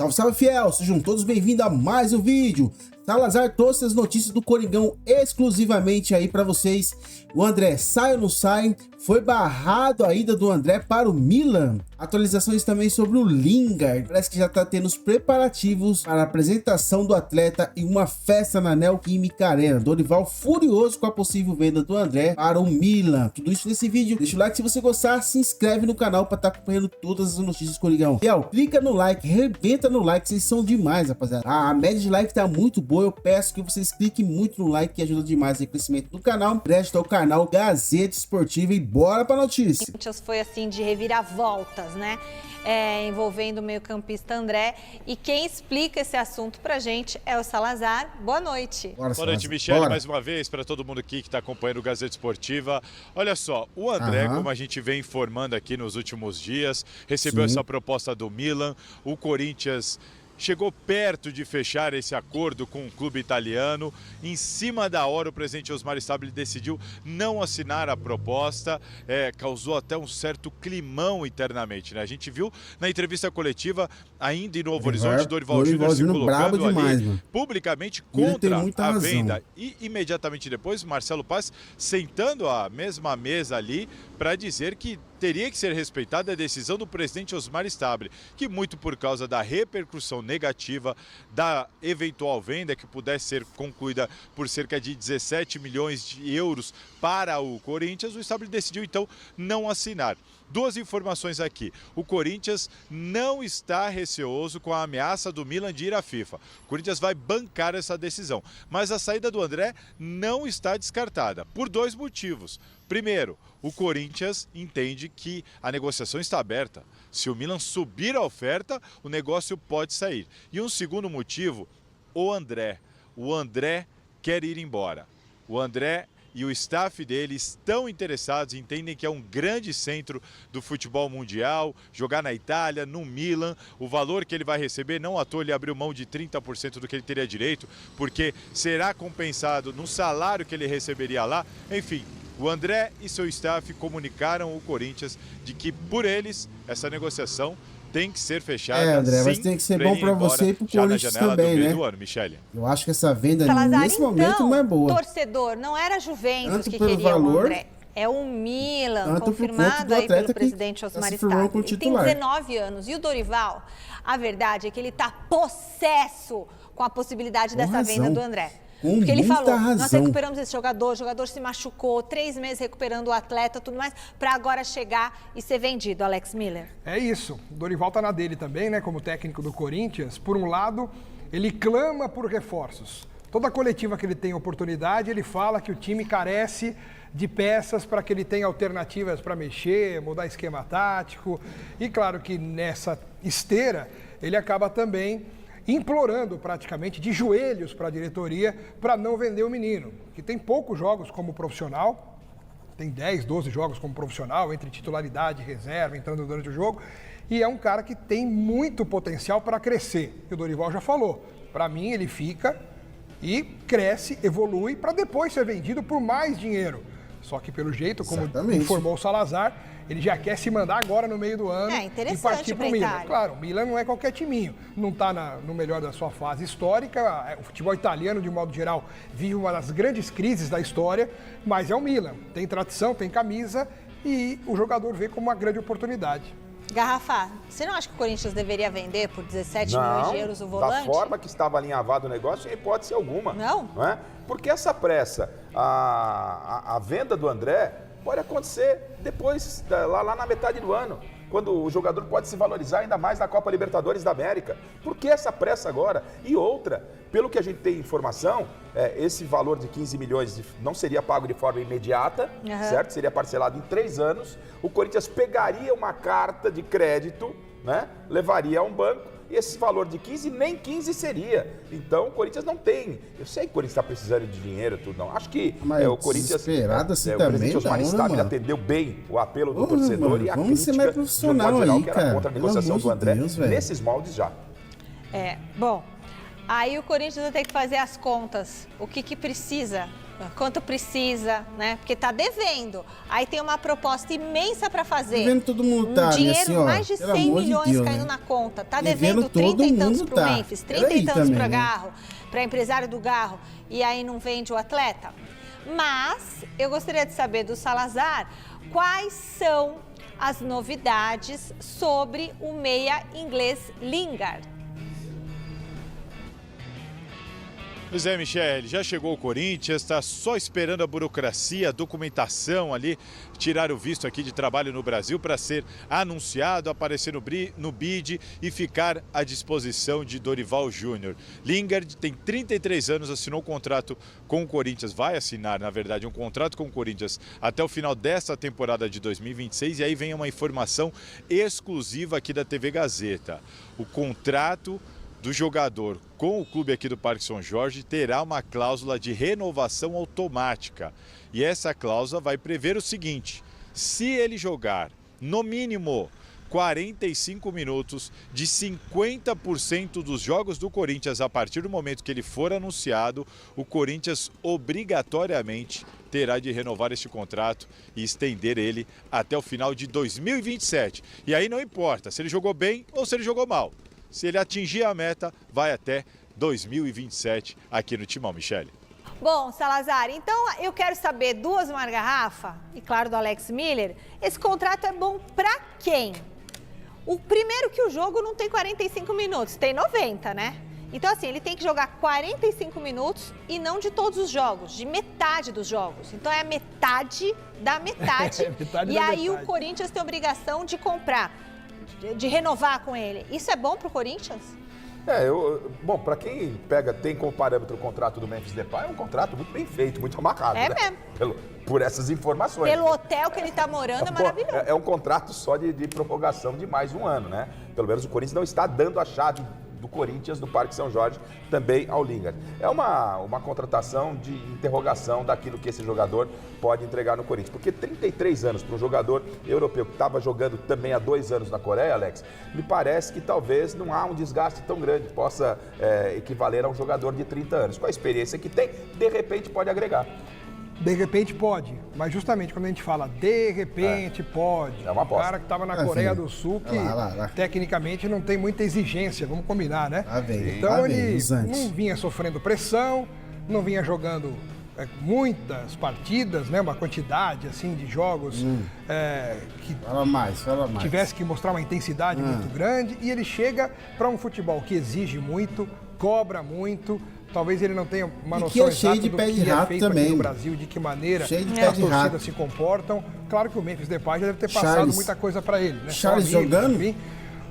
Salve, salve, fiel! Sejam todos bem-vindos a mais um vídeo. Salazar trouxe as notícias do Coringão exclusivamente aí para vocês. O André sai ou não sai? Foi barrado a ida do André para o Milan. Atualizações também sobre o Lingard. Parece que já está tendo os preparativos para a apresentação do atleta e uma festa na Neoquímica Arena. Dorival furioso com a possível venda do André para o Milan. Tudo isso nesse vídeo. Deixa o like se você gostar, se inscreve no canal para estar acompanhando todas as notícias do Coringão. Fiel, clica no like, rebenta no like, vocês são demais, rapaziada. A média de like tá muito boa, eu peço que vocês cliquem muito no like, que ajuda demais no crescimento do canal. Preste ao canal Gazeta Esportiva e bora pra notícia. O Corinthians foi assim de reviravoltas, né? Envolvendo o meio-campista André. E quem explica esse assunto pra gente é o Salazar. Boa noite. Boa noite, Michele, mais uma vez, para todo mundo aqui que está acompanhando o Gazeta Esportiva. Olha só, o André, como a gente vem informando aqui nos últimos dias, recebeu essa proposta do Milan. O Corinthians chegou perto de fechar esse acordo com o clube italiano. Em cima da hora, o presidente Osmar Stabile decidiu não assinar a proposta. Causou até um certo climão internamente, né? A gente viu na entrevista coletiva, ainda em Novo Horizonte, Dorival Júnior se colocando demais, ali publicamente contra a venda. E imediatamente depois, Marcelo Paes sentando à mesma mesa ali para dizer que teria que ser respeitada a decisão do presidente Osmar Stabile, que muito por causa da repercussão negativa da eventual venda, que pudesse ser concluída por cerca de 17 milhões de euros para o Corinthians, o Stabile decidiu então não assinar. Duas informações aqui. O Corinthians não está receoso com a ameaça do Milan de ir à FIFA. O Corinthians vai bancar essa decisão. Mas a saída do André não está descartada, por dois motivos. Primeiro, o Corinthians entende que a negociação está aberta. Se o Milan subir a oferta, o negócio pode sair. E um segundo motivo, o André. O André quer ir embora. O André e o staff dele estão interessados, entendem que é um grande centro do futebol mundial, jogar na Itália, no Milan, o valor que ele vai receber, não à toa ele abriu mão de 30% do que ele teria direito, porque será compensado no salário que ele receberia lá. Enfim, o André e seu staff comunicaram ao Corinthians de que, por eles, essa negociação tem que ser fechada. André, mas tem que ser bom para você e pro Corinthians também, né? Do ano, Michele. Eu acho que essa venda Salazar, nesse momento não é boa. Torcedor, não era a Juventus tanto que pelo queria valor, o André. É o Milan, confirmado aí pelo presidente Osmar Stabile. Ele tem 19 anos. E o Dorival, a verdade é que ele está possesso com a possibilidade dessa venda do André. Porque ele falou, nós recuperamos esse jogador, o jogador se machucou, 3 meses recuperando o atleta, tudo mais, para agora chegar e ser vendido, Alex Miller. É isso, o Dorival tá na dele também, né, como técnico do Corinthians. Por um lado, ele clama por reforços. Toda coletiva que ele tem oportunidade, ele fala que o time carece de peças para que ele tenha alternativas para mexer, mudar esquema tático. E claro que nessa esteira, ele acaba também implorando praticamente de joelhos para a diretoria para não vender o menino, que tem poucos jogos como profissional, tem 10, 12 jogos como profissional, entre titularidade e reserva, entrando durante o jogo, e é um cara que tem muito potencial para crescer. E o Dorival já falou, para mim ele fica e cresce, evolui, para depois ser vendido por mais dinheiro. Só que pelo jeito, como informou o Salazar, ele já quer se mandar agora no meio do ano e partir para o Milan. Claro, o Milan não é qualquer timinho, não está no melhor da sua fase histórica. O futebol italiano, de modo geral, vive uma das grandes crises da história, mas é o Milan. Tem tradição, tem camisa e o jogador vê como uma grande oportunidade. Garrafa, você não acha que o Corinthians deveria vender por 17 milhões de euros o volante? Da forma que estava alinhavado o negócio, sem hipótese alguma. Não? Não é? Porque essa pressa, a venda do André pode acontecer depois, lá na metade do ano, quando o jogador pode se valorizar ainda mais na Copa Libertadores da América. Por que essa pressa agora? E outra, pelo que a gente tem informação, esse valor de 15 milhões não seria pago de forma imediata, certo? Seria parcelado em 3 anos. O Corinthians pegaria uma carta de crédito, né? Levaria a um banco. E esse valor de 15, nem 15 seria. Então, o Corinthians não tem. Eu sei que o Corinthians está precisando de dinheiro, tudo não. Acho que o Corinthians... Assim o presidente Osmar Stabile atendeu bem o apelo do torcedor e a crítica ser mais profissional geral, aí, que era contra a negociação do André, nesses moldes já. Bom, aí o Corinthians vai ter que fazer as contas. O que precisa quanto precisa, né? Porque tá devendo. Aí tem uma proposta imensa para fazer. Devendo todo mundo, tá, dinheiro, minha senhora, mais de 100 milhões de Deus, caindo né? na conta. Tá devendo 30 e tantos pro Memphis, 30 e tantos para Garro, para empresário do Garro, e aí não vende o atleta. Mas eu gostaria de saber do Salazar quais são as novidades sobre o meia inglês Lingard. Pois é, Michele, já chegou o Corinthians, está só esperando a burocracia, a documentação ali, tirar o visto aqui de trabalho no Brasil para ser anunciado, aparecer no bid e ficar à disposição de Dorival Júnior. Lingard tem 33 anos, assinou um contrato com o Corinthians, vai assinar, na verdade, um contrato com o Corinthians até o final desta temporada de 2026 e aí vem uma informação exclusiva aqui da TV Gazeta. O contrato do jogador com o clube aqui do Parque São Jorge terá uma cláusula de renovação automática. E essa cláusula vai prever o seguinte: se ele jogar no mínimo 45 minutos de 50% dos jogos do Corinthians a partir do momento que ele for anunciado, o Corinthians obrigatoriamente terá de renovar este contrato e estender ele até o final de 2027. E aí não importa se ele jogou bem ou se ele jogou mal. Se ele atingir a meta, vai até 2027 aqui no Timão, Michele. Bom, Salazar, então eu quero saber do Osmar Garrafa e, claro, do Alex Miller, esse contrato é bom pra quem? O primeiro que o jogo não tem 45 minutos, tem 90, né? Então, assim, ele tem que jogar 45 minutos e não de todos os jogos, de metade dos jogos. Então, é a metade da metade. Metade e da aí metade. O Corinthians tem a obrigação de comprar, de renovar com ele. Isso é bom pro Corinthians? Bom, para quem tem como parâmetro o contrato do Memphis Depay, é um contrato muito bem feito, muito amarrado. É né? mesmo. Por essas informações. Pelo hotel que ele está morando, é maravilhoso. É um contrato só de prorrogação de mais um ano, né? Pelo menos o Corinthians não está dando a chave do Corinthians, do Parque São Jorge, também ao Lingard. É uma contratação de interrogação daquilo que esse jogador pode entregar no Corinthians. Porque 33 anos para um jogador europeu que estava jogando também há 2 anos na Coreia, Alex, me parece que talvez não há um desgaste tão grande, possa equivaler a um jogador de 30 anos. Com a experiência que tem, de repente pode agregar. De repente pode, mas justamente quando a gente fala de repente pode, é uma aposta. O cara que estava na Coreia do Sul, que tecnicamente não tem muita exigência, vamos combinar, né? Então ele não vinha sofrendo pressão, não vinha jogando muitas partidas, né? Uma quantidade assim de jogos que fala mais. Tivesse que mostrar uma intensidade muito grande, e ele chega para um futebol que exige muito, cobra muito. Talvez ele não tenha uma noção exata do que é feito aqui no Brasil, de que maneira as torcidas se comportam. Claro que o Memphis Depay já deve ter passado muita coisa para ele, né? Charles jogando? Enfim.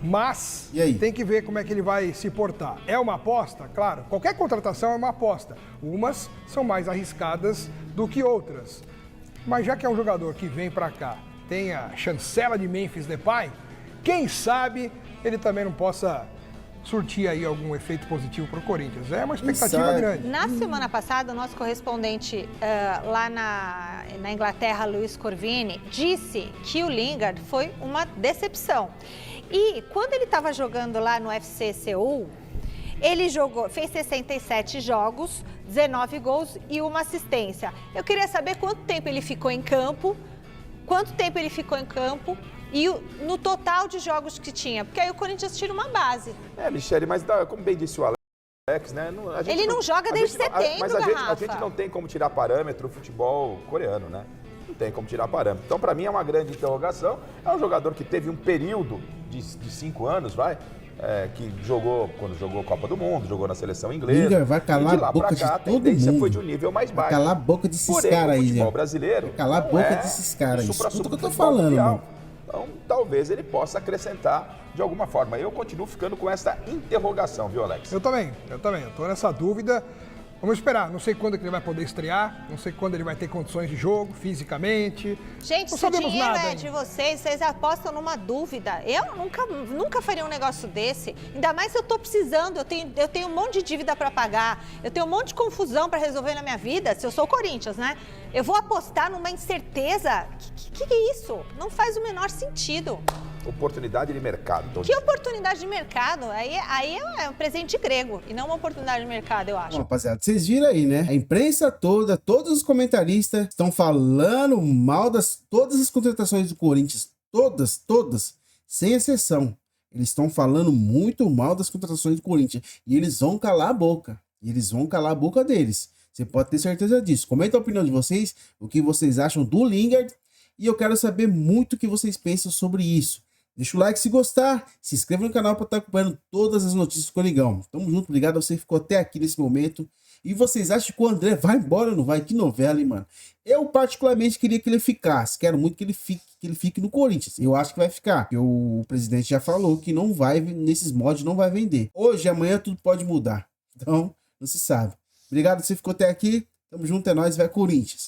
Mas tem que ver como é que ele vai se portar. É uma aposta? Claro, qualquer contratação é uma aposta. Umas são mais arriscadas do que outras. Mas já que é um jogador que vem para cá, tem a chancela de Memphis Depay, quem sabe ele também não possa surtir aí algum efeito positivo para o Corinthians. É uma expectativa grande. Na semana passada, o nosso correspondente lá na Inglaterra, Luiz Corvini, disse que o Lingard foi uma decepção. E quando ele estava jogando lá no FC Seul, ele fez 67 jogos, 19 gols e 1 assistência. Eu queria saber quanto tempo ele ficou em campo, e no total de jogos que tinha, porque aí o Corinthians tira uma base. Michele, mas como bem disse o Alex, né? Ele não joga desde setembro, mas a gente não tem como tirar parâmetro o futebol coreano, né? Não tem como tirar parâmetro. Então, para mim, é uma grande interrogação. É um jogador que teve um período de 5 anos, que quando jogou Copa do Mundo, jogou na seleção inglesa. Lingard vai calar a boca de todo mundo. A tendência foi de um nível mais baixo. Vai calar a boca desses caras aí, o futebol brasileiro vai calar a boca desses caras aí. Escuta o que eu tô falando, mano. Então, talvez ele possa acrescentar de alguma forma. Eu continuo ficando com essa interrogação, viu, Alex? Eu também. Eu tô nessa dúvida. Vamos esperar. Não sei quando que ele vai poder estrear, não sei quando ele vai ter condições de jogo, fisicamente. Gente, se o dinheiro é de vocês apostam numa dúvida. Eu nunca faria um negócio desse. Ainda mais se eu tô precisando, eu tenho um monte de dívida para pagar, eu tenho um monte de confusão para resolver na minha vida, se eu sou o Corinthians, né? Eu vou apostar numa incerteza? Que é isso? Não faz o menor sentido. oportunidade de mercado. Que oportunidade de mercado? Aí é um presente grego e não uma oportunidade de mercado, eu acho. Bom, rapaziada, vocês viram aí, né? A imprensa toda, todos os comentaristas estão falando mal das todas as contratações do Corinthians. Todas, sem exceção. Eles estão falando muito mal das contratações do Corinthians. E eles vão calar a boca. Deles. Você pode ter certeza disso. Comenta a opinião de vocês, o que vocês acham do Lingard. E eu quero saber muito o que vocês pensam sobre isso. Deixa o like se gostar, se inscreva no canal para estar acompanhando todas as notícias do Coringão. Tamo junto, obrigado a você que ficou até aqui nesse momento. E vocês acham que o André vai embora ou não vai? Que novela, hein, mano? Eu particularmente queria que ele ficasse. Quero muito que ele fique no Corinthians. Eu acho que vai ficar. Porque o presidente já falou que não vai, nesses mods não vai vender. Hoje, amanhã, tudo pode mudar. Então, não se sabe. Obrigado a você que ficou até aqui. Tamo junto, é nóis, vai Corinthians.